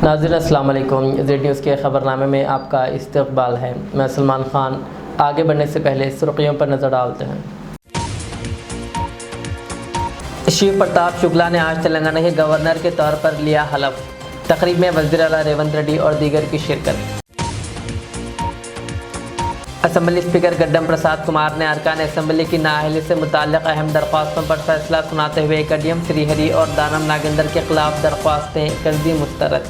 ناظرین السلام علیکم. زیڈ نیوز کے خبر نامے میں آپ کا استقبال ہے. میں سلمان خان. آگے بڑھنے سے پہلے سرخیوں پر نظر ڈالتے ہیں. شیو پرتاپ شکلا نے آج تلنگانہ کے گورنر کے طور پر لیا حلف. تقریب میں وزیر اعلیٰ ریونت ریڈی اور دیگر کی شرکت. اسمبلی اسپیکر گڈم پرساد کمار نے ارکان اسمبلی کی نااہلی سے متعلق اہم درخواستوں پر فیصلہ سناتے ہوئے کڈیم سری ہری اور دانم ناگیندر کے خلاف درخواستیں کر دی مسترد.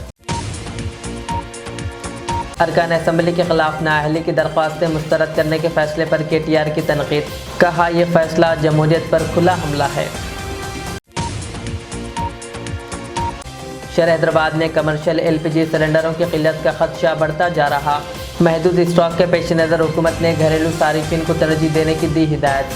ارکان اسمبلی کے خلاف نااہلی کی درخواستیں مسترد کرنے کے فیصلے پر کے ٹی آر کی تنقید. کہا یہ فیصلہ جمہوریت پر کھلا حملہ ہے. شہر حیدرآباد میں کمرشل ایل پی جی سلنڈروں کی قلت کا خدشہ بڑھتا جا رہا. محدود اسٹاک کے پیش نظر حکومت نے گھریلو صارفین کو ترجیح دینے کی دی ہدایت.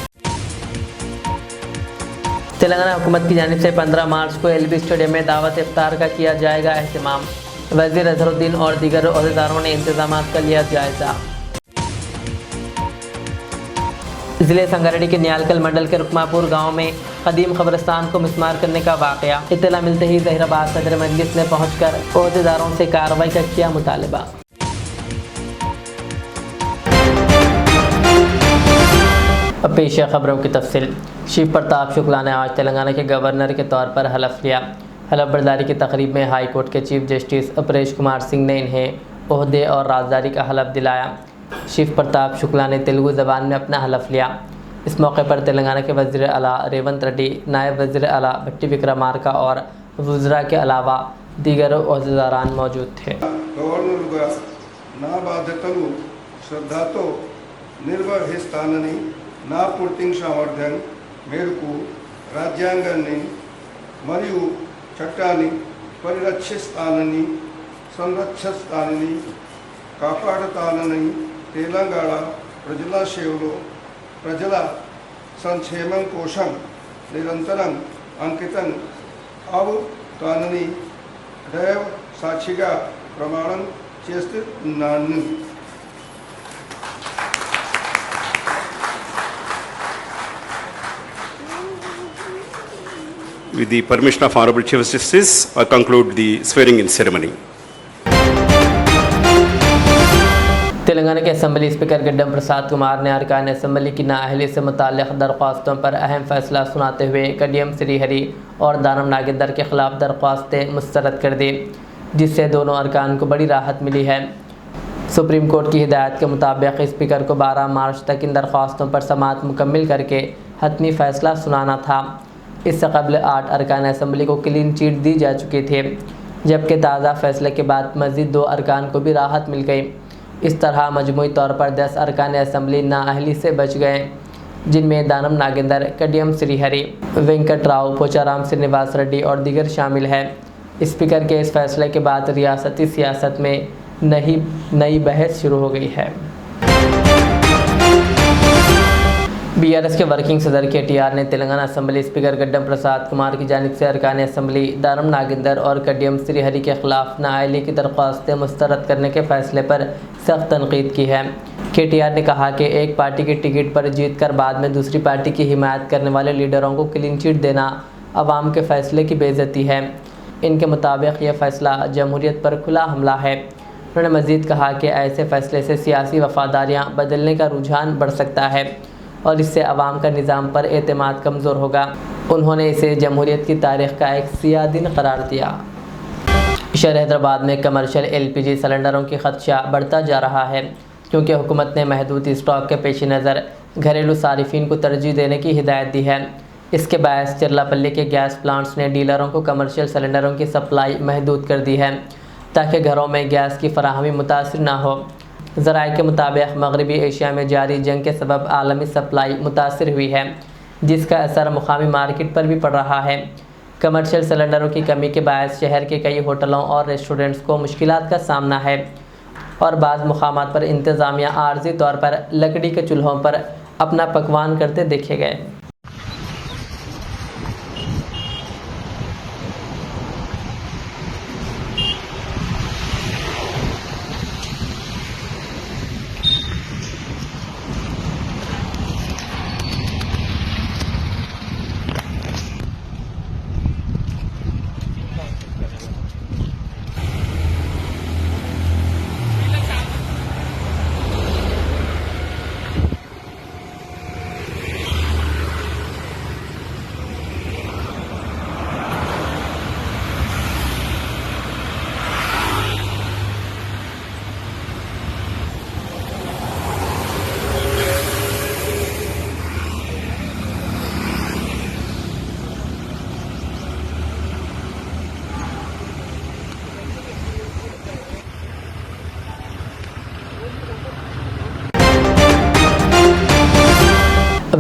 تلنگانہ حکومت کی جانب سے 15 مارچ کو ایل بی اسٹیڈیم میں دعوت افطار کا کیا جائے گا اہتمام. وزیر اظہر الدین اور دیگر عہدیداروں نے انتظامات کا لیا جائزہ. ضلع سنگاریڈی کے نیالکل منڈل کے رکماپور گاؤں میں قدیم قبرستان کو مسمار کرنے کا واقعہ. اطلاع ملتے ہی ظہیر آباد صدر مجلس نے پہنچ کر عہدیداروں سے کارروائی کا کیا مطالبہ. اب پیش ہے خبروں کی تفصیل. شیو پرتاپ شکلا نے آج تلنگانہ کے گورنر کے طور پر حلف لیا. حلف برداری کی تقریب میں ہائی کورٹ کے چیف جسٹس اپریش کمار سنگھ نے انہیں عہدے اور رازداری کا حلف دلایا. شیو پرتاپ شکلا نے تیلگو زبان میں اپنا حلف لیا. اس موقع پر تلنگانہ کے وزیر اعلیٰ ریونت ریڈی، نائب وزیر اعلیٰ بھٹی وکرمارکا اور وزراء کے علاوہ دیگر عہدیداران موجود تھے. నా పూర్తి సామర్థ్యం మేరకు రాజ్యాంగాన్ని మరియు చట్టాన్ని పరిరక్షిస్తానని, సంరక్షిస్తానని, కాపాడుతానని, తెలంగాణ ప్రజల సేవలో ప్రజల సంక్షేమం కోసం నిరంతరం అంకితం అవుతానని దైవ సాక్షిగా ప్రమాణం చేస్తున్నాను. With the permission of Honorable Chief Justice, I conclude the swearing-in ceremony. Telangana کے اسمبلی اسپیکر گڈم پرساد کمار نے ارکان اسمبلی کی نااہلی سے متعلق درخواستوں پر اہم فیصلہ سناتے ہوئے کڈیم سری ہری اور دانم ناگیندر کے خلاف درخواستیں مسترد کر دی، جس سے دونوں ارکان کو بڑی راحت ملی ہے. سپریم کورٹ کی ہدایت کے مطابق اسپیکر کو 12 مارچ تک ان درخواستوں پر سماعت مکمل کر کے حتمی فیصلہ سنانا تھا. اس سے قبل 8 ارکان اسمبلی کو کلین چیٹ دی جا چکی تھی، جبکہ تازہ فیصلے کے بعد مزید 2 ارکان کو بھی راحت مل گئی. اس طرح مجموعی طور پر 10 ارکان اسمبلی نااہلی سے بچ گئے، جن میں دانم ناگیندر، کڈیم سری ہری، وینکٹ راؤ، پوچارام سرینواس ریڈی اور دیگر شامل ہیں. اسپیکر کے اس فیصلے کے بعد ریاستی سیاست میں نئی بحث شروع ہو گئی ہے. بی آر ایس کے ورکنگ صدر کے ٹی آر نے تلنگانہ اسمبلی اسپیکر گڈم پرساد کمار کی جانب سے ارکان اسمبلی دانم ناگیندر اور کڈیم سری ہری کے خلاف نااہلی کی درخواستیں مسترد کرنے کے فیصلے پر سخت تنقید کی ہے. کے ٹی آر نے کہا کہ ایک پارٹی کی ٹکٹ پر جیت کر بعد میں دوسری پارٹی کی حمایت کرنے والے لیڈروں کو کلین چٹ دینا عوام کے فیصلے کی بے عزتی ہے. ان کے مطابق یہ فیصلہ جمہوریت پر کھلا حملہ ہے. انہوں نے مزید کہا کہ ایسے فیصلے سے سیاسی وفاداریاں بدلنے کا رجحان بڑھ سکتا ہے اور اس سے عوام کا نظام پر اعتماد کمزور ہوگا. انہوں نے اسے جمہوریت کی تاریخ کا ایک سیاہ دن قرار دیا. شہر حیدرآباد میں کمرشل ایل پی جی سلنڈروں کی خدشہ بڑھتا جا رہا ہے، کیونکہ حکومت نے محدود اسٹاک کے پیش نظر گھریلو صارفین کو ترجیح دینے کی ہدایت دی ہے. اس کے باعث چرلاپلی کے گیس پلانٹس نے ڈیلروں کو کمرشل سلنڈروں کی سپلائی محدود کر دی ہے، تاکہ گھروں میں گیس کی فراہمی متاثر نہ ہو. ذرائع کے مطابق مغربی ایشیا میں جاری جنگ کے سبب عالمی سپلائی متاثر ہوئی ہے، جس کا اثر مقامی مارکیٹ پر بھی پڑ رہا ہے. کمرشل سلنڈروں کی کمی کے باعث شہر کے کئی ہوٹلوں اور ریسٹورنٹس کو مشکلات کا سامنا ہے اور بعض مقامات پر انتظامیہ عارضی طور پر لکڑی کے چولہوں پر اپنا پکوان کرتے دیکھے گئے.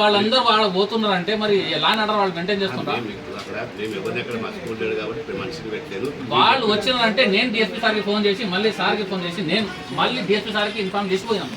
వాళ్ళందరూ వాళ్ళు పోతున్నారంటే మరి లా అండ్ ఆర్డర్ వాళ్ళు మెయింటైన్ చేస్తున్నారు. వాళ్ళు వచ్చినారంటే నేను DSP సార్కి ఫోన్ చేసి మళ్ళీ సార్కి ఫోన్ చేసి నేను మళ్ళీ DSP సార్కి ఇన్ఫార్మ్ చేసిపోయాను।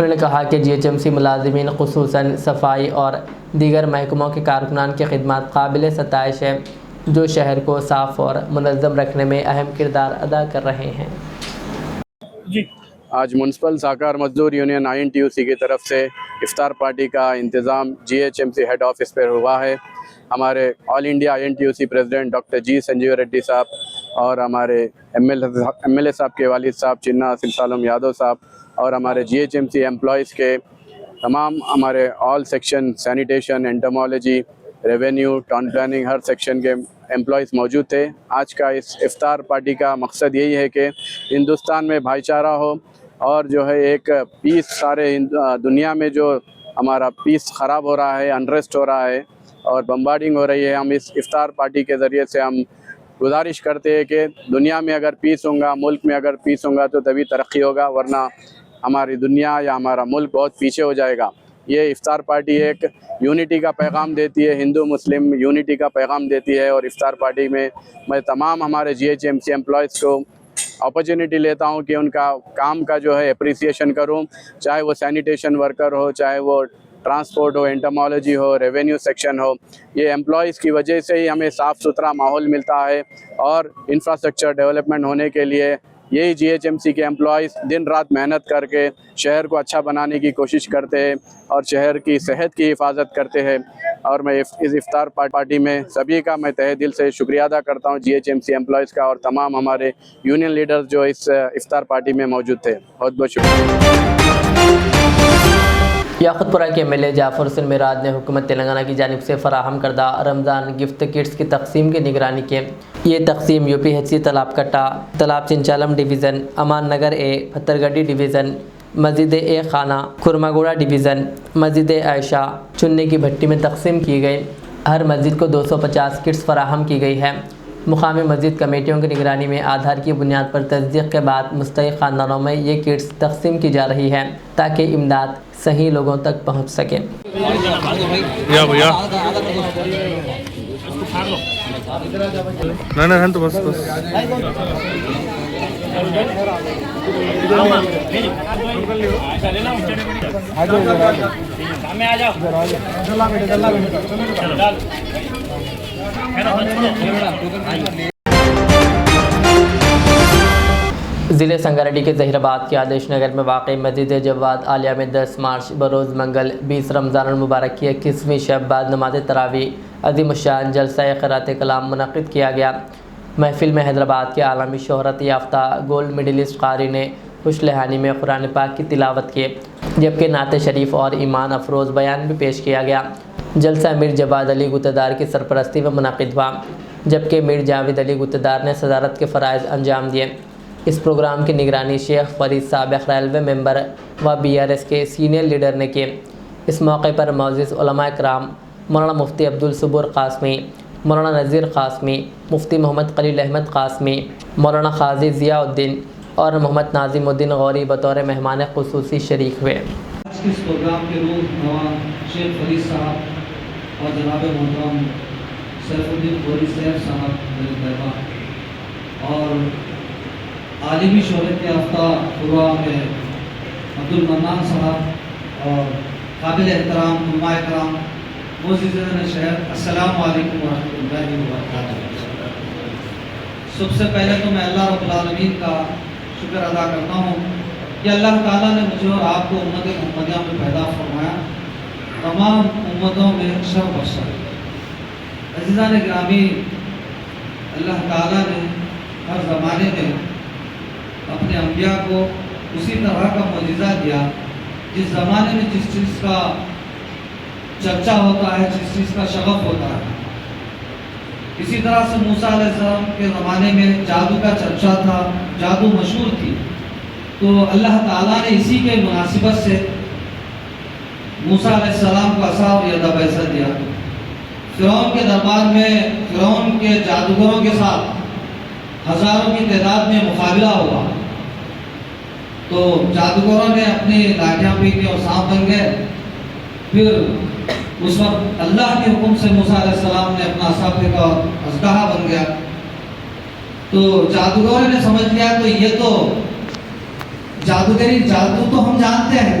انہوں نے کہا کہ GHMC ملازمین خصوصاً صفائی اور دیگر محکموں کے کارکنان کی خدمات قابل ستائش ہے جو شہر کو صاف اور منظم رکھنے میں اہم کردار ادا کر رہے ہیں۔ آج میونسپل سہکار مزدور یونین INTUC کی طرف سے افطار پارٹی کا انتظام GHMC ہیڈ آفس پر ہوا ہے۔ ہمارے آل انڈیا INTUC پریزیڈنٹ ڈاکٹر جی سنجیو ریڈی صاحب اور ہمارے MLA صاحب کے والد صاحب چنا سلسالم یادو صاحب اور ہمارے GHMC امپلائیز کے تمام ہمارے all section sanitation entomology revenue town planning ہر سیکشن کے امپلائیز موجود تھے۔ آج کا اس افطار پارٹی کا مقصد یہی ہے کہ ہندوستان میں بھائی چارہ ہو اور جو ہے ایک پیس سارے دنیا میں جو ہمارا پیس خراب ہو رہا ہے، انریسٹ ہو رہا ہے اور بمبارڈنگ ہو رہی ہے، ہم اس افطار پارٹی کے ذریعے سے ہم گزارش کرتے ہیں کہ دنیا میں اگر پیس ہوگا، ملک میں اگر پیس ہوگا تو تبھی ترقی ہوگا، ورنہ ہماری دنیا یا ہمارا ملک بہت پیچھے ہو جائے گا۔ یہ افطار پارٹی ایک یونٹی کا پیغام دیتی ہے، ہندو مسلم یونٹی کا پیغام دیتی ہے، اور افطار پارٹی میں میں تمام ہمارے GHMC امپلائیز کو اپرچونٹی لیتا ہوں کہ ان کا کام کا جو ہے اپریسیشن کروں، چاہے وہ سینیٹیشن ورکر ہو، چاہے وہ ٹرانسپورٹ ہو، انٹمالوجی ہو، ریونیو سیکشن ہو۔ یہ امپلائیز کی وجہ سے ہی ہمیں صاف ستھرا ماحول ملتا ہے، اور انفراسٹرکچر ڈیولپمنٹ ہونے کے لیے یہی GHMC کے امپلائیز دن رات محنت کر کے شہر کو اچھا بنانے کی کوشش کرتے ہیں اور شہر کی صحت کی حفاظت کرتے ہیں۔ اور میں اس افطار پارٹی میں سبھی کا میں تہہ دل سے شکریہ ادا کرتا ہوں، GHMC امپلائیز کا اور تمام ہمارے یونین لیڈرز جو اس افطار پارٹی میں موجود تھے۔ بہت بہت شکریہ۔ یاقوت پورہ کے MLA جعفر حسین میراد نے حکومت تلنگانہ کی جانب سے فراہم کردہ رمضان گفٹ کٹس کی تقسیم کی نگرانی کی۔ یہ تقسیم UPHC تالاب کٹا، تالاب چنچالم ڈویژن، امان نگر A، پتھر گڈی ڈویژن، مسجد A خانہ، کرماگوڑا ڈویژن، مسجد عائشہ، چننے کی بھٹی میں تقسیم کی گئی۔ ہر مسجد کو 250 کٹس فراہم کی گئی ہے۔ مقامی مسجد کمیٹیوں کی نگرانی میں آدھار کی بنیاد پر تصدیق کے بعد مستحق خاندانوں میں یہ کٹس تقسیم کی جا رہی ہے تاکہ امداد صحیح لوگوں تک پہنچ سکے۔ ضلع سنگاریڈی کے ظہیر آباد کے آدیش نگر میں واقع مسجد جواد عالیہ میں 10 مارچ بروز منگل 20 رمضان المبارک کی 21ویں شب بعد نماز تراویح عظیم الشان جلسہ قرأت کلام منعقد کیا گیا۔ محفل میں حیدرآباد کے عالمی شہرت یافتہ گولڈ میڈلسٹ قاری نے خوش لہانی میں قرآن پاک کی تلاوت کی، جبکہ نعت شریف اور ایمان افروز بیان بھی پیش کیا گیا۔ جلسہ میر جواد علی گتدار کی سرپرستی میں منعقد ہوا، جبکہ میر جاوید علی گتدار نے صدارت کے فرائض انجام دیے۔ اس پروگرام کی نگرانی شیخ فرید سابق ریلوے ممبر و BRS کے سینئر لیڈر نے کی۔ اس موقع پر معزز علماء کرام مولانا مفتی عبدالصبور قاسمی، مولانا نذیر قاسمی، مفتی محمد خلیل احمد قاسمی، مولانا قاضی ضیاء الدین اور محمد ناظم الدین غوری بطور مہمان خصوصی شریک ہوئے۔ آج کے اس پروگرام کے روح نوا شیخ فرید صاحب اور جناب محترم سیف الدین غوری صاحب میرے طیبہ اور عالمی شہرت یافتہ فروع میں عبدالمنان صاحب اور قابل احترام علماء کرام معززین شہر، السلام علیکم ورحمۃ اللہ وبرکاتہ۔ سب سے پہلے تو میں اللہ رب العالمین کا شکر ادا کرتا ہوں کہ اللہ تعالیٰ نے مجھے اور آپ کو امت محمدیہ میں پیدا فرمایا، تمام امتوں میں شر بخشا۔ عزیزان گرامی، اللہ تعالیٰ نے ہر زمانے میں اپنے انبیاء کو اسی طرح کا معجزہ دیا، جس زمانے میں جس چیز کا چرچا ہوتا ہے، جس چیز کا شغف ہوتا ہے۔ اسی طرح سے موسیٰ علیہ السلام کے زمانے میں جادو کا چرچا تھا، جادو مشہور تھی، تو اللہ تعالیٰ نے اسی کے مناسبت سے موسیٰ علیہ السلام کو عصا اور ید بیضہ دیا۔ فرعون کے دربار میں فرعون کے جادوگروں کے ساتھ ہزاروں کی تعداد میں مقابلہ ہوا، تو جادوگروں نے اپنی لاٹھیاں پھینکی اور سانپ بن گئے۔ پھر اس وقت اللہ کے حکم سے موسیٰ علیہ السلام نے اپنا عصا پھینکا اور اژدہا بن گیا۔ تو جادوگروں نے سمجھ لیا تو یہ تو جادوگری، جادو تو ہم جانتے ہیں،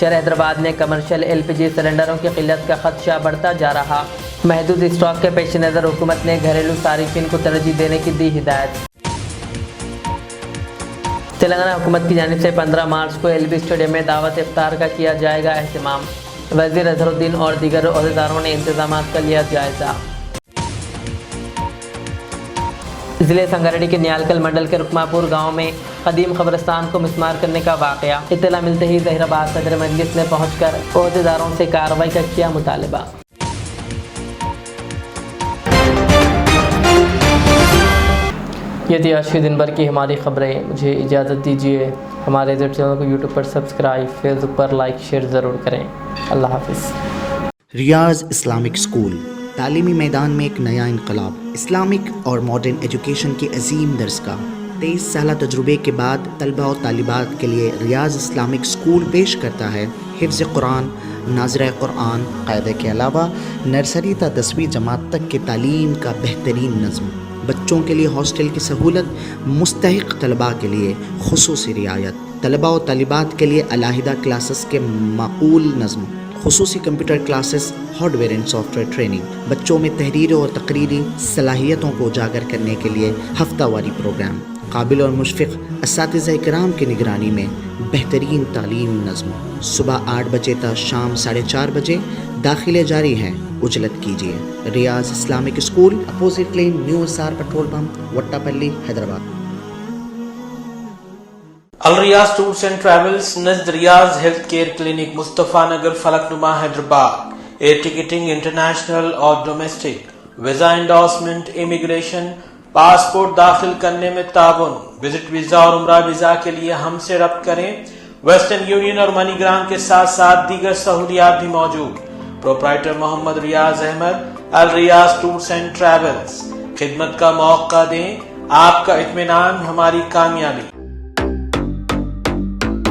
شہر حیدرآباد میں کمرشل LPG سلنڈروں کی قلت کا خدشہ بڑھتا جا رہا، محدود اسٹاک کے پیش نظر حکومت نے گھریلو صارفین کو ترجیح دینے کی دی ہدایت۔ تلنگانہ حکومت کی جانب سے 15 مارچ کو LB اسٹیڈیم میں دعوت افطار کا کیا جائے گا اہتمام، وزیر اظہر الدین اور دیگر عہدیداروں نے انتظامات کا لیا جائزہ۔ ضلع سنگاریڈی کے نیالکل منڈل کے رکماپور گاؤں میں قدیم قبرستان کو مسمار کرنے کا واقعہ، اطلاع ملتے ہی ظہیر آباد صدر مجلس نے پہنچ کر عہدیداروں سے کارروائی کا کیا مطالبہ۔ یہ تھی آج کے دن بھر کی ہماری خبریں، مجھے اجازت دیجیے، ہمارے چینل کو یوٹیوب پر سبسکرائب، فیس بک پر لائک شیئر ضرور کریں۔ اللہ حافظ۔ ریاض اسلامک اسکول تعلیمی میدان میں ایک نیا انقلاب، اسلامک اور ماڈرن ایجوکیشن کی عظیم درسگاہ۔ 23 سالہ تجربے کے بعد طلبہ و طالبات کے لیے ریاض اسلامک اسکول پیش کرتا ہے حفظ قرآن، ناظرہ قرآن، قاعدے کے علاوہ نرسری تا 10ویں جماعت تک کی تعلیم کا بہترین نظم۔ بچوں کے لیے ہاسٹل کی سہولت، مستحق طلباء کے لیے خصوصی رعایت، طلباء و طالبات کے لیے علیحدہ کلاسز کے معقول نظم، خصوصی computer classes, hard where and soft where training, بچوں میں تحریری اور تقریری صلاحیتوں کو اجاگر کرنے کے لیے ہفتہ واری پروگرام، قابل اور مشفق اساتذہ کرام کی نگرانی میں بہترین تعلیم نظم۔ صبح 8 بجے تا شام 4:30 بجے داخلے جاری ہیں، اجلت کیجیے۔ Riyaz Islamic school, opposite lane, new SR petrol pump, Vatepally, Hyderabad. Al-Riyaz tours and travels نزد Riyaz health care clinic, Mustafa Nagar, Falaknuma, Hyderabad. Air ticketing international اور domestic, visa endorsement, immigration, passport داخل کرنے میں تعاون۔ وزٹ ویزا اور عمرہ ویزا کے لیے ہم سے رابطہ کریں۔ ویسٹرن یونین اور منی گرام کے ساتھ ساتھ دیگر سہولیات بھی موجود۔ Proprietor Mohammed Riyaz Ahmed, Al-Riyaz tours and travels. خدمت کا موقع دیں، آپ کا اطمینان ہماری کامیابی۔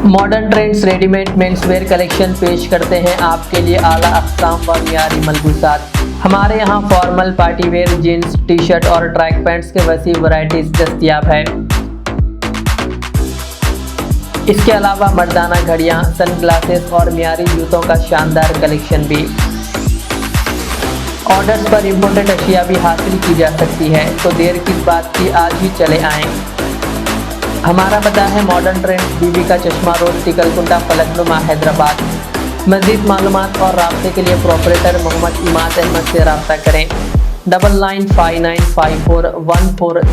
Modern trends ready made men's wear collection پیش کرتے ہیں آپ کے لیے اعلیٰ اقسام و معیاری ملبوسات۔ ہمارے یہاں formal, party wear, jeans, T shirt اور ٹریک پینٹس کے وسیع ورائٹیز دستیاب ہے۔ اس کے علاوہ مردانہ گھڑیاں، سن گلاسز اور معیاری جوتوں کا شاندار کلیکشن بھی۔ آرڈرز پر امپورٹڈ اشیاء بھی حاصل کی جا سکتی ہے، تو دیر کس بات کی، آج ہی چلے آئیں۔ ہمارا پتہ ہے ماڈرن ٹرینڈز، بی بی کا چشمہ روڈ، ٹکل کنڈا، فلک نما، حیدرآباد۔ مزید معلومات اور رابطے کے لیے پروپریٹر محمد اماد احمد سے رابطہ کریں۔ 99595414